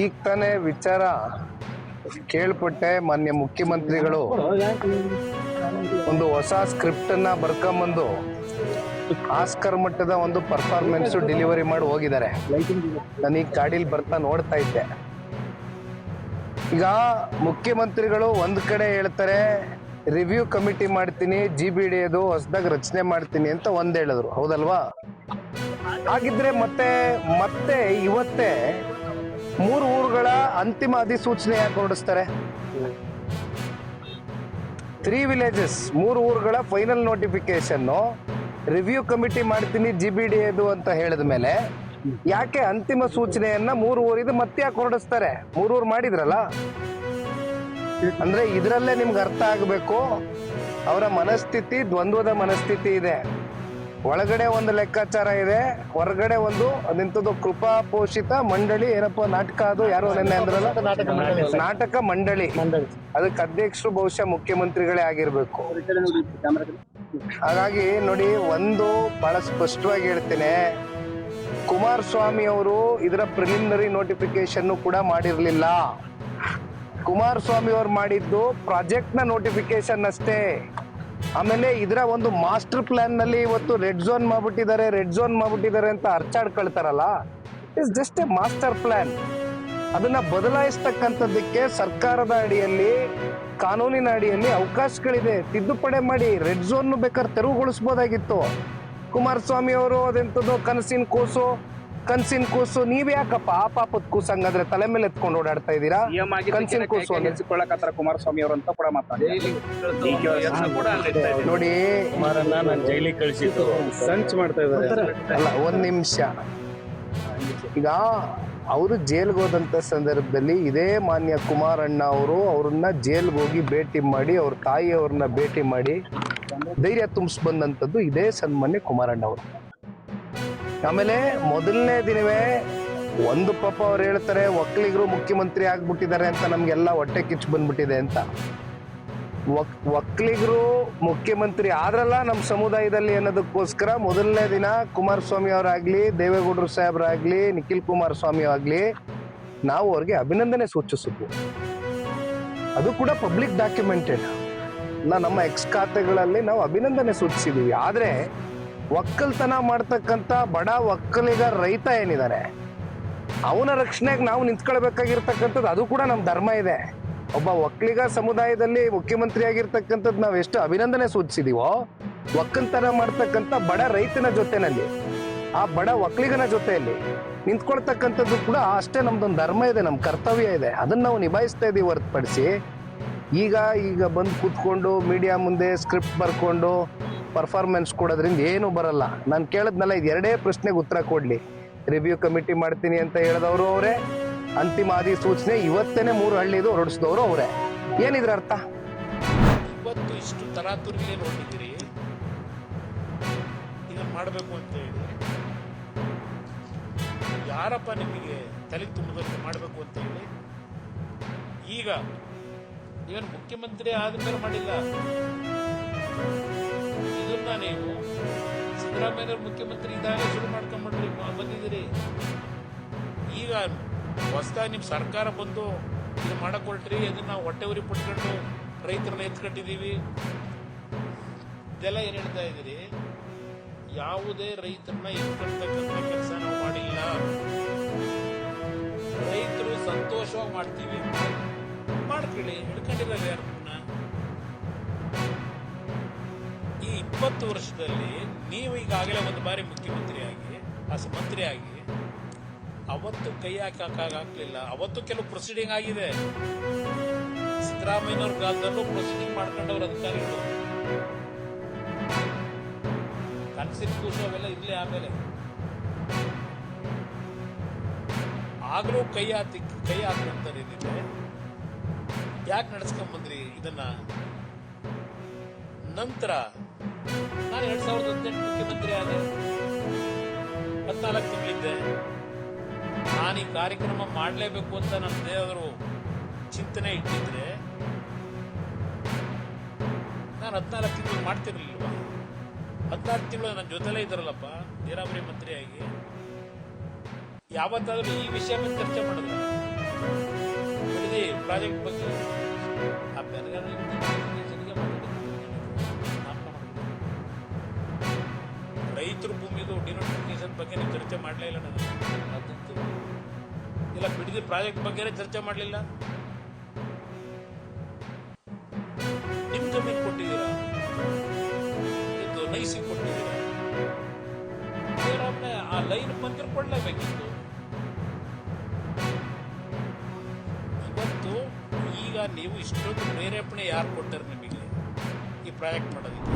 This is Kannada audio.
ಈಗ ತಾನೇ ವಿಚಾರ ಕೇಳ್ಪಟ್ಟೆ. ಮಾನ್ಯ ಮುಖ್ಯಮಂತ್ರಿಗಳು ಒಂದು ಹೊಸ ಸ್ಕ್ರಿಪ್ಟ್ ಅನ್ನ ಬರ್ಕೊಂಬಂದು ಆಸ್ಕರ್ ಮಟ್ಟದ ಒಂದು ಪರ್ಫಾರ್ಮೆನ್ಸ್ ಡೆಲಿವರಿ ಮಾಡಿ ಹೋಗಿದ್ದಾರೆ. ನಾನೀಗ ಗಾಡಿಲಿ ಬರ್ತಾ ನೋಡ್ತಾ ಇದ್ದೆ. ಈಗ ಮುಖ್ಯಮಂತ್ರಿಗಳು ಒಂದ್ ಕಡೆ ಹೇಳ್ತಾರೆ ರಿವ್ಯೂ ಕಮಿಟಿ ಮಾಡ್ತೀನಿ, GBD ಅದು ಹೊಸದಾಗಿ ರಚನೆ ಮಾಡ್ತೀನಿ ಅಂತ ಒಂದ್ ಹೇಳಿದ್ರು, ಹೌದಲ್ವಾ? ಹಾಗಿದ್ರೆ ಮತ್ತೆ ಇವತ್ತೇ 3 ಊರುಗಳ ಅಂತಿಮ ಅಧಿಸೂಚನೆ ಯಾಕೆ ಹೊರಡಿಸ್ತಾರೆ? 3 ವಿಲೇಜಸ್, 3 ಊರುಗಳ ಫೈನಲ್ ನೋಟಿಫಿಕೇಶನ್ ರಿವ್ಯೂ ಕಮಿಟಿ ಮಾಡ್ತೀನಿ GBD ಅದು ಅಂತ ಹೇಳಿದ ಮೇಲೆ ಯಾಕೆ ಅಂತಿಮ ಸೂಚನೆಯನ್ನ 3 ಊರಿದು ಮತ್ತೆ ಯಾಕೆ ಹೊರಡಿಸ್ತಾರೆ? 3 ಊರು ಮಾಡಿದ್ರಲ್ಲ. ಅಂದ್ರೆ ಇದರಲ್ಲೇ ನಿಮ್ಗೆ ಅರ್ಥ ಆಗ್ಬೇಕು ಅವರ ಮನಸ್ಥಿತಿ, ದ್ವಂದ್ವದ ಮನಸ್ಥಿತಿ ಇದೆ. ಒಳಗಡೆ ಒಂದು ಲೆಕ್ಕಾಚಾರ ಇದೆ, ಹೊರಗಡೆ ಒಂದು ಅದೆಂತದ್ದು ಕೃಪಾ ಪೋಷಿತ ಮಂಡಳಿ, ಏನಪ್ಪ ನಾಟಕ ಅದು, ಯಾರು ನೆನ್ನೆ ಅಂದ್ರಲ್ಲ, ನಾಟಕ ಮಂಡಳಿ, ಅದಕ್ಕೆ ಅಧ್ಯಕ್ಷರು ಬಹುಶಃ ಮುಖ್ಯಮಂತ್ರಿಗಳೇ ಆಗಿರ್ಬೇಕು. ಹಾಗಾಗಿ ನೋಡಿ, ಒಂದು ಬಹಳ ಸ್ಪಷ್ಟವಾಗಿ ಹೇಳ್ತೇನೆ, ಕುಮಾರಸ್ವಾಮಿ ಅವರು ಇದರ ಪ್ರಿಲಿಮಿನರಿ ನೋಟಿಫಿಕೇಶನ್ ಕೂಡ ಮಾಡಿರ್ಲಿಲ್ಲ. ಕುಮಾರಸ್ವಾಮಿ ಅವರು ಮಾಡಿದ್ದು ಪ್ರಾಜೆಕ್ಟ್ ನ ನೋಟಿಫಿಕೇಶನ್ ಅಷ್ಟೇ. ಆಮೇಲೆ ಇದರ ಒಂದು ಮಾಸ್ಟರ್ ಪ್ಲಾನ್ ನಲ್ಲಿ ಇವತ್ತು ರೆಡ್ ಝೋನ್ ಮಾಡ್ಬಿಟ್ಟಿದ್ದಾರೆ ಅಂತ ಅರ್ಚಾಡ್ಕೊಳ್ತಾರಲ್ಲ, it's just a master plan. ಅದನ್ನ ಬದಲಾಯಿಸ್ತಕ್ಕಂಥದ್ದಕ್ಕೆ ಸರ್ಕಾರದ ಅಡಿಯಲ್ಲಿ, ಕಾನೂನಿನ ಅಡಿಯಲ್ಲಿ ಅವಕಾಶಗಳಿದೆ. ತಿದ್ದುಪಡಿ ಮಾಡಿ ರೆಡ್ ಝೋನ್ ಬೇಕಾದ್ರೆ ತೆರವುಗೊಳಿಸಬಹುದಾಗಿತ್ತು. ಕುಮಾರಸ್ವಾಮಿ ಅವರು ಅದೆಂತದ್ದು ಕನಸಿನ ಕೂಸು, ನೀವ್ ಯಾಕಪ್ಪ ಆ ಪಾಪದ ಕೂಸು ಹಂಗಾದ್ರೆ ತಲೆ ಮೇಲೆ ಎತ್ಕೊಂಡು ಓಡಾಡ್ತಾ ಇದ್ದೀರಾ? ಕನಸಿನ ಕೂಸು ಕುಮಾರಸ್ವಾಮಿ ಅವರು ಅಂತ ಕೂಡ ನೋಡಿ, ಜೈಲಿಗೆ ಕಳಿಸಿದ್ದು ಸಂಚ್ ಮಾಡ್ತಾ ಇದ್ದಾರೆ. ಅಲ್ಲ, ಒಂದ್ ನಿಮಿಷ. ಈಗ ಅವರು ಜೈಲ್ಗೆ ಹೋದಂತ ಸಂದರ್ಭದಲ್ಲಿ ಇದೇ ಮಾನ್ಯ ಕುಮಾರಣ್ಣ ಅವರು ಅವ್ರನ್ನ ಜೈಲ್ಗೆ ಹೋಗಿ ಭೇಟಿ ಮಾಡಿ, ಅವ್ರ ತಾಯಿಯವ್ರನ್ನ ಭೇಟಿ ಮಾಡಿ ಧೈರ್ಯ ತುಂಬಿಸ್ ಬಂದಂಥದ್ದು ಇದೇ ಸನ್ಮಾನ್ಯ ಕುಮಾರಣ್ಣ ಅವರು. ಆಮೇಲೆ ಮೊದಲನೇ ದಿನವೇ ಒಂದು ಪಾಪ ಅವ್ರು ಹೇಳ್ತಾರೆ ಒಕ್ಕಲಿಗರು ಮುಖ್ಯಮಂತ್ರಿ ಆಗ್ಬಿಟ್ಟಿದ್ದಾರೆ ಅಂತ, ನಮ್ಗೆಲ್ಲ ಹೊಟ್ಟೆ ಕಿಚ್ಚು ಬಂದ್ಬಿಟ್ಟಿದೆ ಅಂತ. ಒಕ್ಕಲಿಗರು ಮುಖ್ಯಮಂತ್ರಿ ಆದ್ರಲ್ಲ ನಮ್ಮ ಸಮುದಾಯದಲ್ಲಿ ಅನ್ನೋದಕ್ಕೋಸ್ಕರ ಮೊದಲನೇ ದಿನ ಕುಮಾರಸ್ವಾಮಿ ಅವರಾಗ್ಲಿ, ದೇವೇಗೌಡರು ಸಾಹೇಬ್ರಾಗ್ಲಿ, ನಿಖಿಲ್ ಕುಮಾರಸ್ವಾಮಿ ಆಗ್ಲಿ, ನಾವು ಅವ್ರಿಗೆ ಅಭಿನಂದನೆ ಸೂಚಿಸಿದ್ವು. ಅದು ಕೂಡ ಪಬ್ಲಿಕ್ ಡಾಕ್ಯುಮೆಂಟೆಡ್. ನಮ್ಮ ಎಕ್ಸ್ ಖಾತೆಗಳಲ್ಲಿ ನಾವು ಅಭಿನಂದನೆ ಸೂಚಿಸಿದೀವಿ. ಆದ್ರೆ ಒಕ್ಕಲ್ತನ ಮಾಡ್ತಕ್ಕಂಥ ಬಡ ಒಕ್ಕಲಿಗ ರೈತ ಏನಿದ್ದಾರೆ, ಅವನ ರಕ್ಷಣೆಗೆ ನಾವು ನಿಂತ್ಕೊಳ್ಬೇಕಾಗಿರ್ತಕ್ಕಂಥದ್ದು ಅದು ಕೂಡ ನಮ್ಮ ಧರ್ಮ ಇದೆ. ಒಬ್ಬ ಒಕ್ಕಲಿಗ ಸಮುದಾಯದಲ್ಲಿ ಮುಖ್ಯಮಂತ್ರಿ ಆಗಿರ್ತಕ್ಕಂಥದ್ದು ನಾವು ಎಷ್ಟು ಅಭಿನಂದನೆ ಸೂಚಿಸಿದೀವೋ, ಒಕ್ಕಲ್ತನ ಮಾಡ್ತಕ್ಕಂಥ ಬಡ ರೈತನ ಜೊತೆನಲ್ಲಿ, ಆ ಬಡ ಒಕ್ಕಲಿಗನ ಜೊತೆಯಲ್ಲಿ ನಿಂತ್ಕೊಳ್ತಕ್ಕಂಥದ್ದು ಕೂಡ ಅಷ್ಟೇ ನಮ್ದೊಂದು ಧರ್ಮ ಇದೆ, ನಮ್ಮ ಕರ್ತವ್ಯ ಇದೆ. ಅದನ್ನ ನಾವು ನಿಭಾಯಿಸ್ತಾ ಇದೀವಿ ಹೊರತುಪಡಿಸಿ ಈಗ ಬಂದು ಕೂತ್ಕೊಂಡು ಮೀಡಿಯಾ ಮುಂದೆ ಸ್ಕ್ರಿಪ್ಟ್ ಬರ್ಕೊಂಡು ಪರ್ಫಾರ್ಮೆನ್ಸ್ ಕೊಡೋದ್ರಿಂದ ಏನು ಬರಲ್ಲ. ನಾನು ಕೇಳಿದ್ನಲ್ಲ, ಇದು 2 ಪ್ರಶ್ನೆಗೆ ಉತ್ತರ ಕೊಡ್ಲಿ. ರಿವ್ಯೂ ಕಮಿಟಿ ಮಾಡ್ತೀನಿ ಅಂತ ಹೇಳಿದವರು ಅವರೇ, ಅಂತಿಮ ಅಧಿಸೂಚನೆ ಇವತ್ತೇನೆ 3 ಹಳ್ಳಿದು ಹೊರಡಿಸಿದವರು ಅವರೇ. ಏನಿದ್ರ ಅರ್ಥ? ಇವತ್ತು ಇಷ್ಟು ತರಾತುರಿಯಲ್ಲಿ ಹೊರಟಿದ್ದೀರಿ, ಇದನ್ನ ಮಾಡಬೇಕು ಅಂತ ಹೇಳಿ ಯಾರಪ್ಪ ನಿಮಗೆ ತಲೆ ತುಂಬದಂತೆ ಮಾಡಬೇಕು ಅಂತ ಹೇಳಿ? ಈಗ ನೀವೇನು ಮುಖ್ಯಮಂತ್ರಿ ಆದ್ಮೇಲೆ ಮಾಡಿಲ್ಲ, ಇದನ್ನ ನೀವು ಸಿದ್ದರಾಮಯ್ಯ ಮುಖ್ಯಮಂತ್ರಿ ಇದ್ದಾಗ ಶುರು ಮಾಡ್ಕೊಂಡ್ಬಿಡ್ರಿ ಬಂದಿದ್ದೀರಿ. ಈಗ ಹೊಸದಾಗಿ ನಿಮ್ ಸರ್ಕಾರ ಬಂದು ಇದು ಮಾಡಕ್ ಹೊರಟ್ರಿ, ಅದನ್ನ ಹೊಟ್ಟೆ ಉರಿ ಪಟ್ಕೊಂಡು ರೈತರನ್ನ ಎತ್ಕಟ್ಟಿದೀವಿ, ಇದೆಲ್ಲ ಏನ್ ಹೇಳ್ತಾ ಇದ್ದೀರಿ? ಯಾವುದೇ ರೈತರನ್ನ ಎತ್ಕೊಳ್ತಕ್ಕಂಥ ಕೆಲಸ ನಾವು ಮಾಡಿಲ್ಲ. ರೈತರು ಸಂತೋಷವಾಗಿ ಮಾಡ್ತೀವಿ ಮಾಡ್ಕೊಳ್ಳಿ, ಹಿಡ್ಕೊಂಡಿರಲ್ಲ ಯಾರನ್ನ. ಈ 20 ವರ್ಷದಲ್ಲಿ ನೀವು ಈಗಾಗಲೇ ಒಂದು ಬಾರಿ ಮುಖ್ಯಮಂತ್ರಿಯಾಗಿ ಮಂತ್ರಿಯಾಗಿ ಅವತ್ತು ಕೈ ಹಾಕಕ್ಕಾಗಲಿಲ್ಲ. ಅವತ್ತು ಕೆಲವು ಪ್ರೊಸೀಡಿಂಗ್ ಆಗಿದೆ. ಸಿದ್ದರಾಮಯ್ಯನವ್ರ ಕಾಲದಲ್ಲೂ ಪ್ರೊಸೀಡಿಂಗ್ ಮಾಡ್ಕೊಂಡವ್ರ ಅಧಿಕಾರಿಗಳು, ಕನಸಿನ ಕೂಸು ಅವೆಲ್ಲ ಇರ್ಲಿ. ಆಮೇಲೆ ಆಗ್ಲೂ ಕೈ ಹಾಕಂತಾರೆ. ಇದಿದೆ ಯಾಕೆ ನಡೆಸ್ಕೊಂಡ್ಬಂದ್ರಿ ಇದನ್ನ? ನಂತರ ನಾನು 2018 ಮುಖ್ಯಮಂತ್ರಿ ಆದೆ, 14 ತಿಂಗಳಿದ್ದೆ. ನಾನು ಈ ಕಾರ್ಯಕ್ರಮ ಮಾಡಲೇಬೇಕು ಅಂತ ನನ್ನ ದೇವರು ಚಿಂತನೆ ಇಟ್ಟಿದ್ರೆ ನಾನು 14 ತಿಂಗಳು ಮಾಡ್ತಿರ್ಲಿಲ್ವಾ? 14 ತಿಂಗಳು ನನ್ನ ಜೊತೆಲೇ ಇದ್ದಾರಲ್ಲಪ್ಪ ನೀರಾವರಿ ಮಂತ್ರಿಯಾಗಿ. ಯಾವತ್ತಾದ್ರೂ ಈ ವಿಷಯ ಮೇಲೆ ಚರ್ಚೆ ಮಾಡಿದ್ರೆ ಬಿಡದಿ ಪ್ರಾಜೆಕ್ಟ್ ಬಗ್ಗೆ ಆ ಬೆಳಗಾವಿ ಜನರಿಗೆ ರೈತರ ಭೂಮಿದು ಡಿನೋಟಿಫಿಕೇಶನ್ ಬಗ್ಗೆ ನೀವು ಚರ್ಚೆ ಮಾಡಲೇ ಇಲ್ಲ ನನಗೆ ಅದಂತೂ ಇಲ್ಲ ಬಿಡದಿ ಪ್ರಾಜೆಕ್ಟ್ ಬಗ್ಗೆ ಚರ್ಚೆ ಮಾಡಲಿಲ್ಲ. ನಿಮ್ ಜಮೀನು ಕೊಟ್ಟಿದ್ದೀರಾ, ಇದು ನೈಸಿಗೆ ಕೊಟ್ಟಿದ್ದೀರಾ, ಆ ಲೈನ್ ಬಂದ್ರೆ ಕೊಡ್ಲೇಬೇಕಿತ್ತು. ಇವತ್ತು ಈಗ ನೀವು ಇಷ್ಟೊಂದು ಪ್ರೇರೇಪಣೆ ಯಾರು ಕೊಟ್ಟರು ನಿಮಗೆ ಈ ಪ್ರಾಜೆಕ್ಟ್ ಮಾಡೋದಕ್ಕೆ?